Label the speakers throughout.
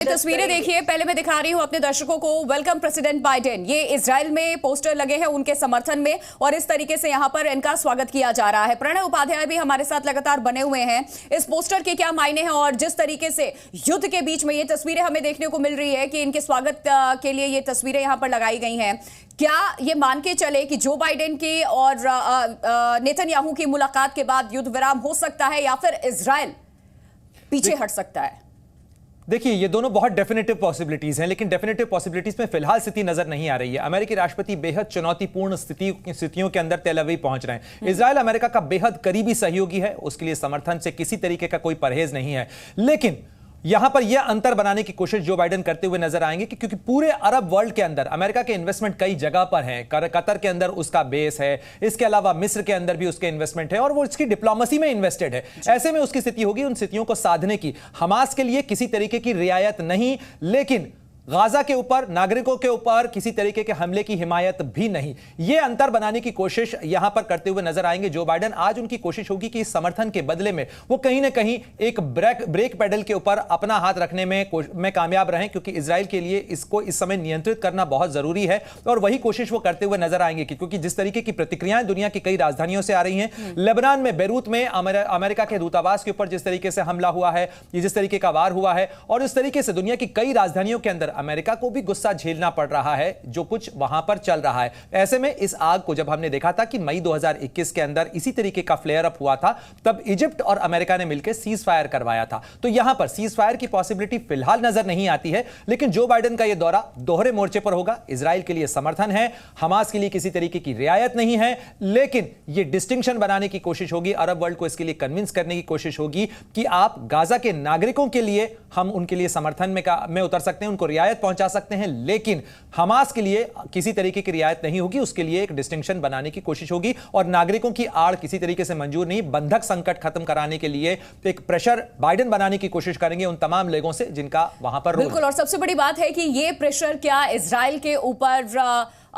Speaker 1: तस्वीरें देखिए। पहले मैं दिखा रही हूं अपने दर्शकों को। Welcome president Biden. ये इजराइल में पोस्टर लगे हैं उनके समर्थन में और इस तरीके से यहां पर इनका स्वागत किया जा रहा है। प्रणय उपाध्याय भी हमारे साथ लगातार बने हुए हैं। इस पोस्टर के क्या मायने हैं और जिस तरीके से युद्ध के बीच में ये तस्वीरें हमें देखने को मिल रही है कि इनके स्वागत के लिए ये तस्वीरें यहां पर लगाई गई हैं, क्या ये मान के चले कि जो बाइडेन की और नेतन्याहू की मुलाकात के बाद युद्ध विराम हो सकता है या फिर इजराइल पीछे हट सकता है?
Speaker 2: देखिए, ये दोनों बहुत डेफिनेटिव पॉसिबिलिटीज हैं, लेकिन डेफिनेटिव पॉसिबिलिटीज में फिलहाल स्थिति नजर नहीं आ रही है। अमेरिकी राष्ट्रपति बेहद चुनौतीपूर्ण स्थितियों के अंदर तेल अवीव पहुंच रहे हैं। इजराइल अमेरिका का बेहद करीबी सहयोगी है, उसके लिए समर्थन से किसी तरीके का कोई परहेज नहीं है। लेकिन यहां पर यह अंतर बनाने की कोशिश जो बाइडेन करते हुए नजर आएंगे कि क्योंकि पूरे अरब वर्ल्ड के अंदर अमेरिका के इन्वेस्टमेंट कई जगह पर हैं। कतर के अंदर उसका बेस है, इसके अलावा मिस्र के अंदर भी उसके इन्वेस्टमेंट है और वो इसकी डिप्लोमेसी में इन्वेस्टेड है। ऐसे में उसकी स्थिति होगी उन स्थितियों को साधने की। हमास के लिए किसी तरीके की रियायत नहीं, लेकिन गाजा के ऊपर, नागरिकों के ऊपर किसी तरीके के हमले की हिमायत भी नहीं। यह अंतर बनाने की कोशिश यहां पर करते हुए नजर आएंगे जो बाइडेन। आज उनकी कोशिश होगी कि इस समर्थन के बदले में वो कहीं ना कहीं एक ब्रेक पेडल के ऊपर अपना हाथ रखने में कामयाब रहें, क्योंकि इजराइल के लिए इसको इस समय नियंत्रित करना बहुत जरूरी है और वही कोशिश वो करते हुए नजर आएंगे। क्योंकि जिस तरीके की प्रतिक्रियाएं दुनिया की कई राजधानियों से आ रही हैं, लेबनान में बेरूत में अमेरिका के दूतावास के ऊपर जिस तरीके से हमला हुआ है, जिस तरीके का वार हुआ है, और इस तरीके से दुनिया की कई राजधानियों के अंदर अमेरिका को भी गुस्सा झेलना पड़ रहा है जो कुछ वहां पर चल रहा है। ऐसे में इस आग को जब हमने देखा था कि मई 2021 के अंदर इसी तरीके का फ्लेयर अप हुआ था, तब इजिप्ट और अमेरिका ने मिलकर सीज फायर करवाया था। तो यहां पर सीज फायर की पॉसिबिलिटी फिलहाल नजर नहीं आती है, लेकिन जो बाइडेन का यह दौरा दोहरे मोर्चे पर होगा। इजराइल के लिए समर्थन है, हमास के लिए किसी तरीके की रियायत नहीं है, लेकिन यह डिस्टिंक्शन बनाने की कोशिश होगी, अरब वर्ल्ड को इसके लिए कन्विंस करने की कोशिश होगी कि आप गाजा के नागरिकों के लिए, हम उनके लिए समर्थन में उतर सकते हैं, उनको रियायत पहुंचा सकते हैं, लेकिन हमास के लिए किसी तरीके की रियायत नहीं होगी। उसके लिए एक डिस्टिंक्शन बनाने की कोशिश होगी और नागरिकों की आड़ किसी तरीके से मंजूर नहीं। बंधक संकट खत्म कराने के लिए एक प्रेशर बाइडेन बनाने की कोशिश करेंगे उन तमाम लोगों से जिनका वहां पर
Speaker 1: बिल्कुल। और सबसे बड़ी बात है कि यह प्रेशर क्या इजराइल के ऊपर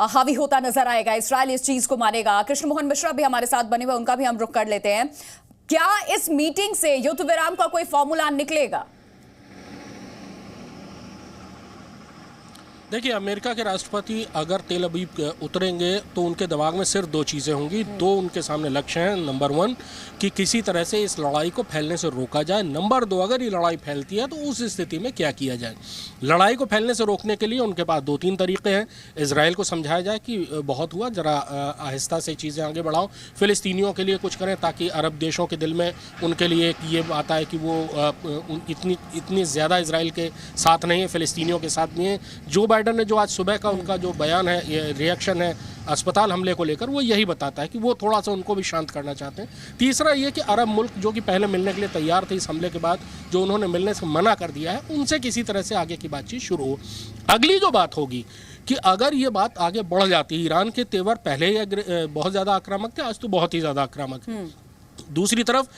Speaker 1: हावी होता नजर आएगा? इजराइल इस चीज को मानेगा? कृष्ण मोहन मिश्रा भी हमारे साथ बने हुए, उनका भी हम रुख कर लेते हैं। क्या इस मीटिंग से युद्ध विराम का कोई फॉर्मूला निकलेगा?
Speaker 3: देखिए, अमेरिका के राष्ट्रपति अगर तेल अवीव उतरेंगे तो उनके दिमाग में सिर्फ दो चीज़ें होंगी। दो उनके सामने लक्ष्य हैं। नंबर 1 कि किसी तरह से इस लड़ाई को फैलने से रोका जाए। नंबर 2, अगर ये लड़ाई फैलती है तो उस स्थिति में क्या किया जाए। लड़ाई को फैलने से रोकने के लिए उनके पास 2-3 तरीके हैं। इजराइल को समझाया जाए कि बहुत हुआ, जरा आहिस्ता से चीज़ें आगे बढ़ाओ। फिलिस्तीनियों के लिए कुछ करें ताकि अरब देशों के दिल में उनके लिए ये आता है कि वो इतनी ज़्यादा इजराइल के साथ नहीं है, फिलिस्तीनियों के साथ नहीं है। जो बाइडेन ने जो आज सुबह का उनका जो बयान है, रिएक्शन है अस्पताल हमले को लेकर, वो यही बताता है कि वो थोड़ा सा उनको भी शांत करना चाहते हैं। तीसरा ये कि अरब मुल्क जो कि पहले मिलने के लिए तैयार थे, इस हमले के बाद जो उन्होंने मिलने से मना कर दिया है, उनसे किसी तरह से आगे की बातचीत शुरू हो। अगली जो बात होगी कि अगर ये बात आगे बढ़ जाती है, ईरान के तेवर पहले ही बहुत ज़्यादा आक्रामक थे, आज तो बहुत ही ज़्यादा आक्रामक है। दूसरी तरफ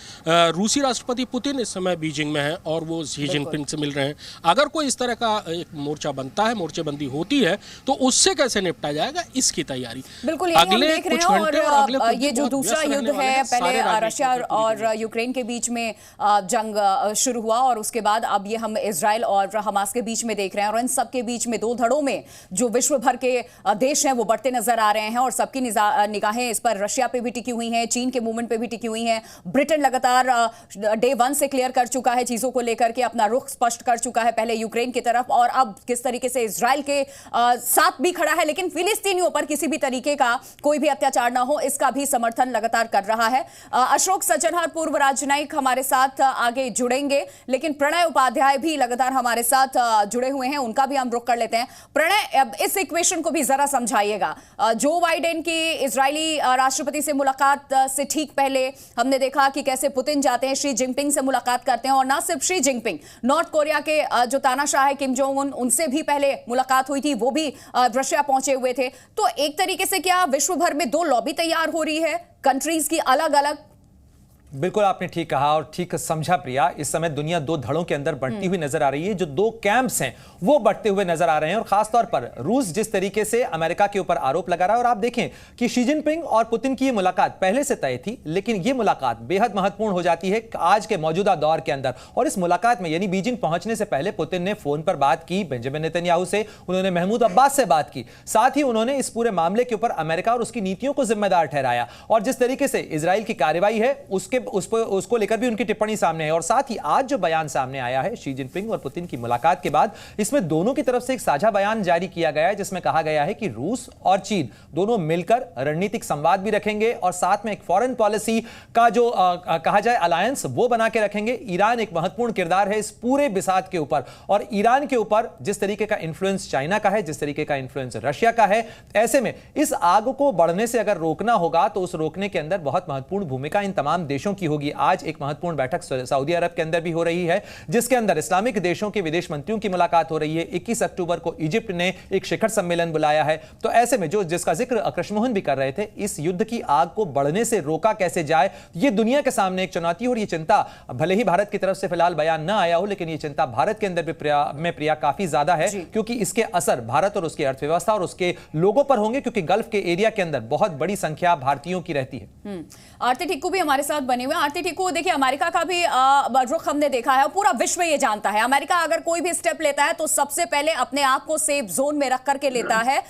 Speaker 3: रूसी राष्ट्रपति पुतिन इस समय बीजिंग में है और वो शी जिनपिंग से मिल रहे हैं। अगर कोई इस तरह का एक मोर्चा बनता है, मोर्चेबंदी होती है, तो उससे कैसे निपटा जाएगा, इसकी तैयारी
Speaker 1: बिल्कुल अगले कुछ घंटे और ये जो दूसरा युद्ध है, पहले रशिया और यूक्रेन के बीच में जंग शुरू हुआ और उसके बाद अब ये हम इजराइल और हमास के बीच में देख रहे हैं। और इन सब के बीच में दो धड़ों में जो विश्व भर के देश हैं वो बढ़ते नजर आ रहे हैं और सबकी निगाहें इस पर रशिया पे भी टिकी हुई हैं, चीन के मूवमेंट पे भी टिकी हुई है। ब्रिटेन लगातार डे 1 से क्लियर कर चुका है चीजों को लेकर के, अपना रुख स्पष्ट कर चुका है, पहले यूक्रेन की तरफ और अब किस तरीके से इजराइल के साथ भी खड़ा है, लेकिन फिलिस्तीनियों पर किसी भी तरीके का कोई भी अत्याचार ना हो, इसका भी समर्थन लगातार कर रहा है। अशोक सज्जनहर, पूर्व राजनयिक, हमारे साथ आगे जुड़ेंगे, लेकिन प्रणय उपाध्याय भी लगातार हमारे साथ जुड़े हुए हैं, उनका भी हम रुख कर लेते हैं। प्रणय, इस इक्वेशन को भी जरा समझाइएगा। जो बाइडेन की इजरायली राष्ट्रपति से मुलाकात से ठीक पहले हमने देखा कि कैसे पुतिन जाते हैं, शी जिनपिंग से मुलाकात करते हैं और ना सिर्फ शी जिनपिंग, नॉर्थ कोरिया के जो तानाशाह है किम जोंग उन, उनसे भी पहले मुलाकात हुई थी, वो भी रशिया पहुंचे हुए थे। तो एक तरीके से क्या विश्व भर में दो लॉबी तैयार हो रही है कंट्रीज की अलग अलग?
Speaker 2: बिल्कुल आपने ठीक कहा और ठीक समझा प्रिया। इस समय दुनिया दो धड़ों के अंदर बढ़ती हुई नजर आ रही है। जो दो कैंप्स हैं वो बढ़ते हुए नजर आ रहे हैं और खासतौर पर रूस जिस तरीके से अमेरिका के ऊपर आरोप लगा रहा है। और आप देखें कि शी जिनपिंग और पुतिन की ये मुलाकात पहले से तय थी, लेकिन ये मुलाकात बेहद महत्वपूर्ण हो जाती है आज के मौजूदा दौर के अंदर। और इस मुलाकात में यानी बीजिंग पहुंचने से पहले पुतिन ने फोन पर बात की बेंजामिन नेतन्याहू से, उन्होंने महमूद अब्बास से बात की, साथ ही उन्होंने इस पूरे मामले के ऊपर अमेरिका और उसकी नीतियों को जिम्मेदार ठहराया। और जिस तरीके से इजराइल की कार्रवाई है उसको लेकर भी उनकी टिप्पणी सामने है। और साथ ही आज जो बयान सामने आया है शी जिनपिंग और पुतिन की मुलाकात के बाद, इसमें दोनों की तरफ से एक साझा बयान जारी किया गया है जिसमें कहा गया है कि रूस और चीन दोनों मिलकर रणनीतिक संवाद भी रखेंगे और साथ में एक फॉरेन पॉलिसी का जो कहा जाए अलायंस वो बना के रखेंगे। ईरान एक महत्वपूर्ण किरदार है इस पूरे बिसात के ऊपर और ईरान के ऊपर जिस तरीके का इंफ्लुएंस चाइना का है, जिस तरीके का इंफ्लुएंस रशिया का है, ऐसे में इस आग को बढ़ने से अगर रोकना होगा तो उस रोकने के अंदर बहुत महत्वपूर्ण भूमिका इन तमाम देशों की होगी। आज एक महत्वपूर्ण बैठक सऊदी अरब के अंदर भी हो रही है जिसके अंदर इस्लामिक देशों के विदेश मंत्रियों की मुलाकात हो रही है। 21 अक्टूबर को इजिप्ट ने एक शिखर सम्मेलन बुलाया है। तो ऐसे में जिसका जिक्र कृष्णमोहन भी कर रहे थे, इस युद्ध की आग को बढ़ने से रोका कैसे जाए, यह दुनिया के सामने एक चुनौती। और यह चिंता भले ही भारत की तरफ से फिलहाल बयान ना आया हो, लेकिन यह चिंता भारत के अंदर भी प्रिया काफी ज्यादा है क्योंकि इसके असर भारत और उसकी अर्थव्यवस्था और उसके लोगों पर होंगे क्योंकि गल्फ के एरिया के अंदर बहुत बड़ी संख्या भारतीयों की रहती है।
Speaker 1: आरती टिक्कू भी हमारे साथ बने हुए। आरती टिक्कू, देखिए अमेरिका का भी रुख हमने देखा है, पूरा विश्व ये जानता है अमेरिका अगर कोई भी स्टेप लेता है तो सबसे पहले अपने आप को सेफ जोन में रख करके लेता है।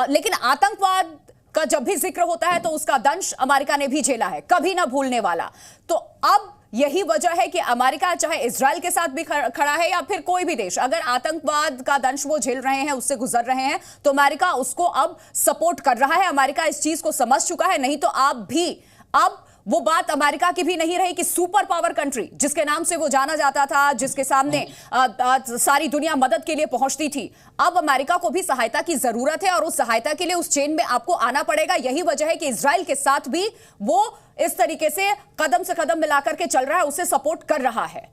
Speaker 1: लेकिन आतंकवाद का जब भी जिक्र होता है तो उसका दंश अमेरिका ने भी झेला है, कभी ना भूलने वाला। तो अब यही वजह है कि अमेरिका चाहे इजराइल के साथ भी खड़ा है या फिर कोई भी देश, अगर आतंकवाद का दंश वो झेल रहे हैं, उससे गुजर रहे हैं, तो अमेरिका उसको अब सपोर्ट कर रहा है। अमेरिका इस चीज को समझ चुका है। नहीं तो आप भी अब वो बात अमेरिका की भी नहीं रही कि सुपर पावर कंट्री जिसके नाम से वो जाना जाता था, जिसके सामने सारी दुनिया मदद के लिए पहुंचती थी, अब अमेरिका को भी सहायता की जरूरत है और उस सहायता के लिए उस चेन में आपको आना पड़ेगा। यही वजह है कि इजराइल के साथ भी वो इस तरीके से कदम मिलाकर के चल रहा है, उसे सपोर्ट कर रहा है।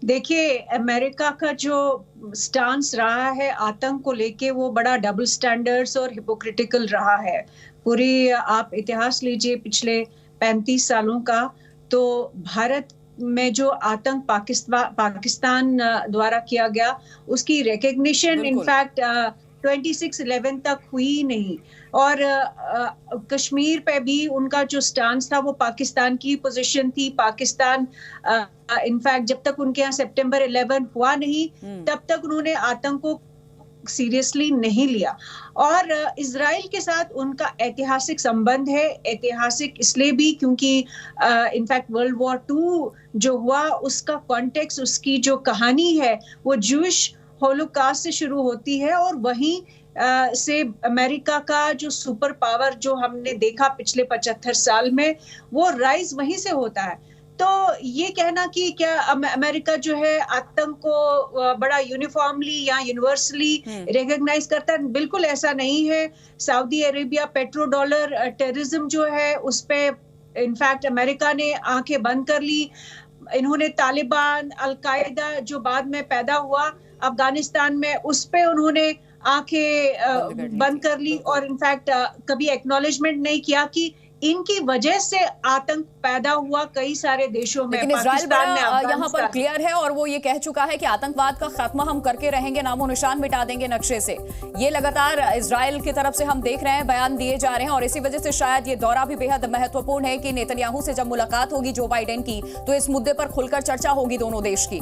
Speaker 4: देखिए, अमेरिका का जो स्टांस रहा है आतंक को लेके वो बड़ा डबल स्टैंडर्ड्स और हिपोक्रिटिकल रहा है। पूरी आप इतिहास लीजिए पिछले 35 सालों का, तो भारत में जो आतंक पाकिस्तान द्वारा किया गया उसकी रिकग्निशन इनफैक्ट 26/11 तक हुई नहीं। और कश्मीर पे भी उनका जो स्टांस था वो पाकिस्तान की पोजीशन थी। पाकिस्तान इनफैक्ट जब तक उनके यहाँ सितंबर 11 हुआ नहीं तब तक उन्होंने आतंक को सीरियसली नहीं लिया। और इजराइल के साथ उनका ऐतिहासिक संबंध है, ऐतिहासिक इसलिए भी क्योंकि इनफैक्ट वर्ल्ड वॉर 2 जो हुआ उसका कॉन्टेक्स्ट, उसकी जो कहानी है वो जूश होलोकास्ट से शुरू होती है और वहीं से अमेरिका का जो सुपर पावर जो हमने देखा पिछले 75 साल में वो राइज वहीं से होता है। तो ये कहना कि क्या अमेरिका जो है आतंक को बड़ा यूनिफॉर्मली या यूनिवर्सली रिकॉग्नाइज करता है, बिल्कुल ऐसा नहीं है। Saudi Arabia petro dollar terrorism जो है उस पे इनफैक्ट अमेरिका ने आंखें बंद कर ली। इन्होंने तालिबान, अलकायदा जो बाद में पैदा हुआ अफगानिस्तान में, उस पे उन्होंने आंखें बंद कर ली और इनफैक्ट कभी एक्नॉलेजमेंट नहीं किया कि इनकी वजह से आतंक पैदा हुआ कई सारे देशों में।
Speaker 1: लेकिन इजराइल यहाँ पर क्लियर है और वो ये कह चुका है कि आतंकवाद का खात्मा हम करके रहेंगे, नामो निशान मिटा देंगे नक्शे से। ये लगातार इजराइल की तरफ से हम देख रहे हैं, बयान दिए जा रहे हैं और इसी वजह से शायद ये दौरा भी बेहद महत्वपूर्ण है कि नेतन्याहू से जब मुलाकात होगी जो बाइडेन की तो इस मुद्दे पर खुलकर चर्चा होगी दोनों देश की।